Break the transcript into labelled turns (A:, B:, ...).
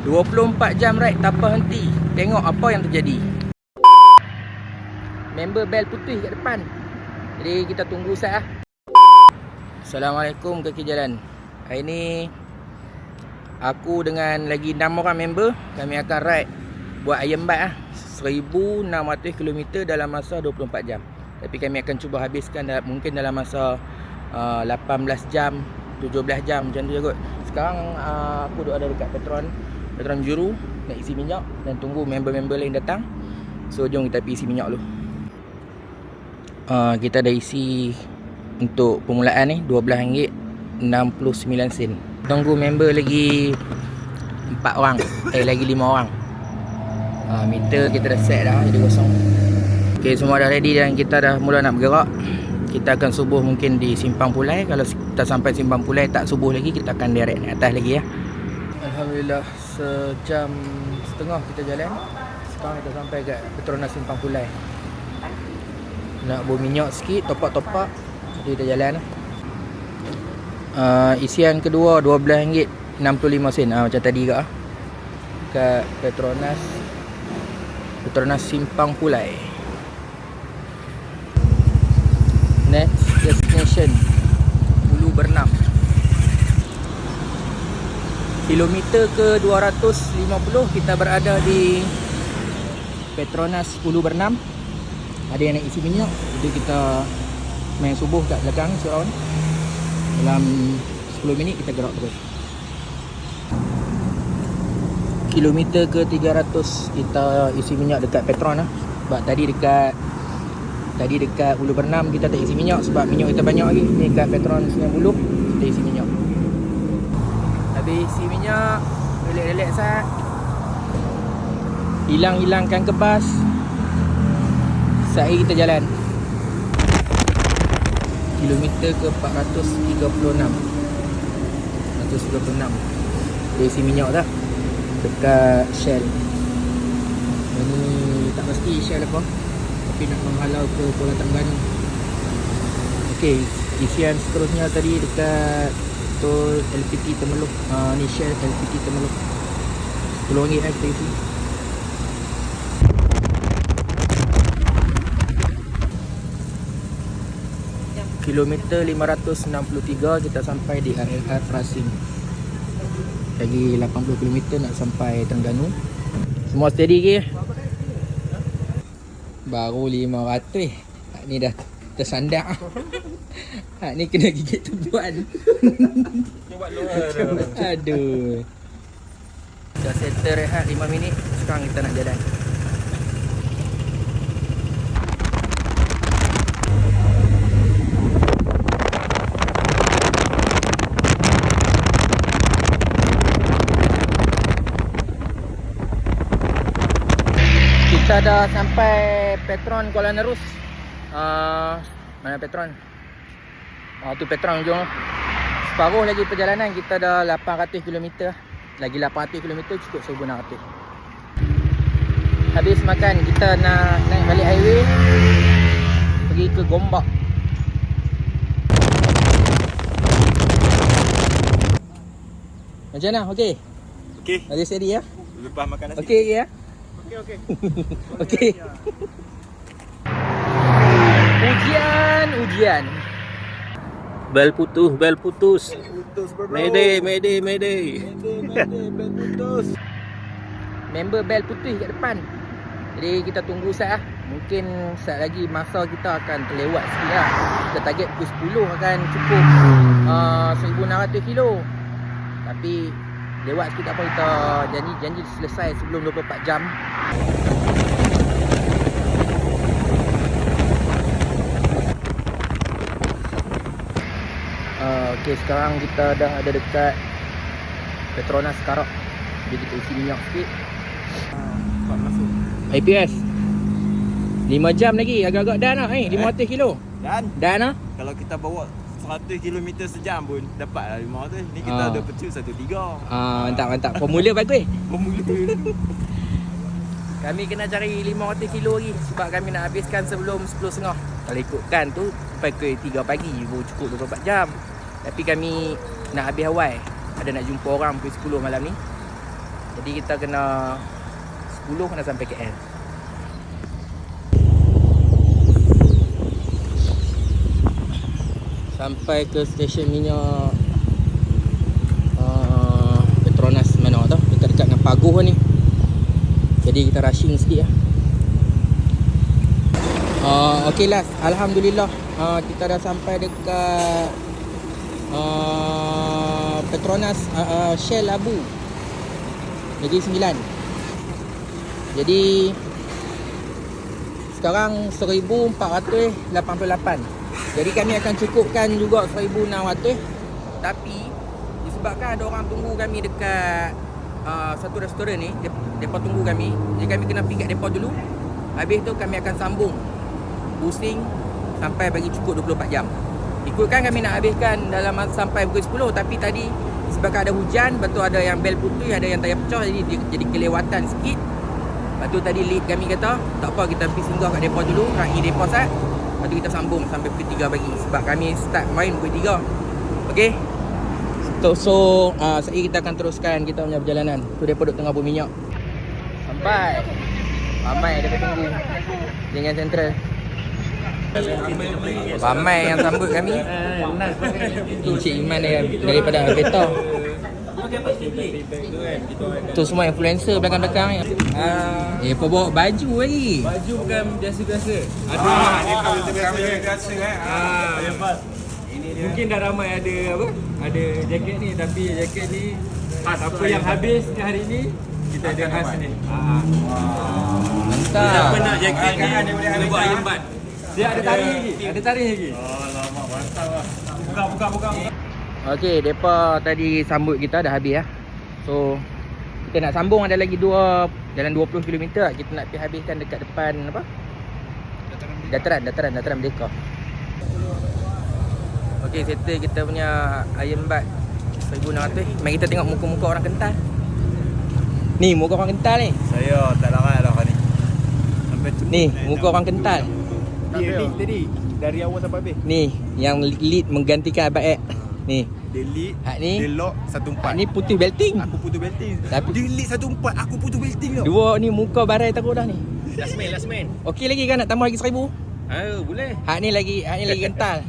A: 24 jam ride tanpa henti. Tengok apa yang terjadi. Member bel putih kat depan. Jadi kita tunggu sat lah. Assalamualaikum kaki jalan. Hari ni aku dengan lagi 6 orang member, kami akan ride buat Iron Bike lah, 1600 km dalam masa 24 jam. Tapi kami akan cuba habiskan mungkin dalam masa 18 jam, 17 jam macam tu je kot. Sekarang aku duduk ada dekat Petron Juru, nak isi minyak dan tunggu member-member lain datang. So jom kita pergi isi minyak dulu. Kita dah isi untuk permulaan ni RM12.69. Tunggu member lagi 4 orang, lagi 5 orang. Meter kita dah set dah, jadi kosong. Okay, semua dah ready dan kita dah mula nak bergerak. Kita akan subuh mungkin di Simpang Pulai. Kalau kita sampai Simpang Pulai tak subuh lagi, kita akan direct naik atas lagi ya. Alhamdulillah, sejam setengah kita jalan. Sekarang kita sampai kat Petronas Simpang Pulai. Nak bawa minyak sikit, top-up. Jadi kita jalan. Isian kedua RM12.65 macam tadi kat kat Petronas Simpang Pulai. Next destination Ulu Bernam. Kilometer ke 250 kita berada di Petronas Ulu Bernam. Ada yang nak isi minyak, jadi kita main subuh kat belakang surround. Dalam 10 minit kita gerak terus. Kilometer ke 300 kita isi minyak dekat Petron lah. Sebab tadi dekat Ulu Bernam kita tak isi minyak sebab minyak kita banyak lagi. Ni kat Petron 90 kita isi minyak. Habis isi minyak, relax-relax sat. Hilangkan kebas. Saat kita jalan. Kilometer ke 436. Dia isi minyak dah dekat Shell. Ini tak pasti Shell apa, tapi nak menghalau ke Pulau Terengganu. Okey, isian seterusnya tadi dekat tol LPT Temeluk. Ni Shell LPT Temeluk. RM10 kita isi. Kilometer 563 kita sampai di RLR Prasim. Lagi 80 km nak sampai Terengganu. Semua steady ke? Baru 500. Ni dah tersandak. Ni kena gigit tubuan. Aduh. Dah settle rehat 5 minit. Sekarang kita nak jalan. Kita dah sampai Petron Kuala Nerus. Mana Petron? Tu Petron hujung. Separuh lagi perjalanan, kita dah 800 km. Lagi 800 km cukup 1600. Habis makan kita nak naik balik highway pergi ke Gombak. Macam mana? Okey?
B: Okey.
A: Ada steady ya?
B: Lepas makan nasi.
A: Okey ya?
B: Okey.
A: Okey. Ujian. Bel putus.
B: Bel putus bro.
A: Mayday.
B: Bel putus.
A: Member bel putih kat depan. Jadi kita tunggu sat lah. Mungkin sat lagi masa kita akan terlewat sikit lah. Kita target pukul 10 akan cukup 1600 kilo. Tapi lewat sikit tak apa, kita janji selesai sebelum 24 jam. Okey, sekarang kita dah ada dekat Petronas Karak. Jadi kita isi minyak sikit.
B: Masuk.
A: IPS 5 jam lagi, agak-agak dah nak 500 kilo. Dan lah.
B: Kalau kita bawa 100 km sejam pun dapat lah 500. Ni kita ada pecul 1.3.
A: Mantap. Formula bagus.
B: Formula.
A: Kami kena cari 500 kilo lagi sebab kami nak habiskan sebelum 10.30. Kalau ikutkan tu pukul 3 pagi baru cukup 24 jam. Tapi kami nak habis awal. Ada nak jumpa orang pukul 10 malam ni. Jadi kita kena 10 kena sampai KL. Sampai ke stesen minyak Petronas mana tu, dekat dengan Paguh ni. Jadi kita rushing sikit lah. Okey lah, alhamdulillah kita dah sampai dekat Petronas Shell Labu Negeri Sembilan. Jadi sekarang 1488. Jadi kami akan cukupkan juga 1600. Tapi disebabkan ada orang tunggu kami dekat satu restoran ni, depa tunggu kami. Jadi kami kena pergi kat depa dulu. Habis tu kami akan sambung pusing sampai bagi cukup 24 jam. Ikutkan kami nak habiskan dalam sampai pukul 10, tapi tadi sebabkan ada hujan, betul ada yang bel putih, ada yang tayar pecah, jadi kelewatan sikit. Lepas tu tadi lead kami kata, tak apa kita pergi singgah kat depa dulu, raih depa sat. Lepas tu kita sambung sampai pukul 3 pagi sebab kami start main pukul 3. Okey. So sekejap kita akan teruskan kita punya perjalanan. Tu depa duk tengah berminyak. Sampai. Ramai depa tunggu dengan Central. Ramai yang sambut kami. Encik Iman daripada Beta. Tu semua influencer belakang-belakang. Apa bawa baju lagi?
B: Baju bukan biasa-biasa.
C: Mungkin dah ramai ada apa? Ada jaket ni, tapi jaket ni apa yang habis ni hari ni kita ada khas ni.
A: Mantap.
C: Siapa nak jaket ni kena buat iron bud. Dia ada tarik lagi. Ada tarik lagi.
B: Alamak, mantap lah. Buka.
A: Okey, depa tadi sambut kita dah habis lah. So kita nak sambung, ada lagi jalan 20 km lah. Kita nak pergi habiskan dekat depan apa? Dataran Merdeka. Okey, settle kita punya Iron Bud 1600. Mari kita tengok muka-muka orang kental. Ni muka orang kental ni.
B: Saya tak larat lah ni. Sampai tu.
A: Ni muka orang kental.
B: Dia lead tadi. Dari awal sampai habis.
A: Ni yang lead menggantikan Abang Ek. Ni.
B: Dia lead,
A: Hak ni.
B: dia lock 14.
A: Ni putih belting.
B: Aku putus belting.
A: Tapi-
B: Dia lead 14, aku putus belting tau.
A: Dua ni muka barai teruk dah ni.
C: Last man.
A: Okey lagi kan nak tambah lagi 1000?
C: Boleh.
A: Hak ni lagi kental.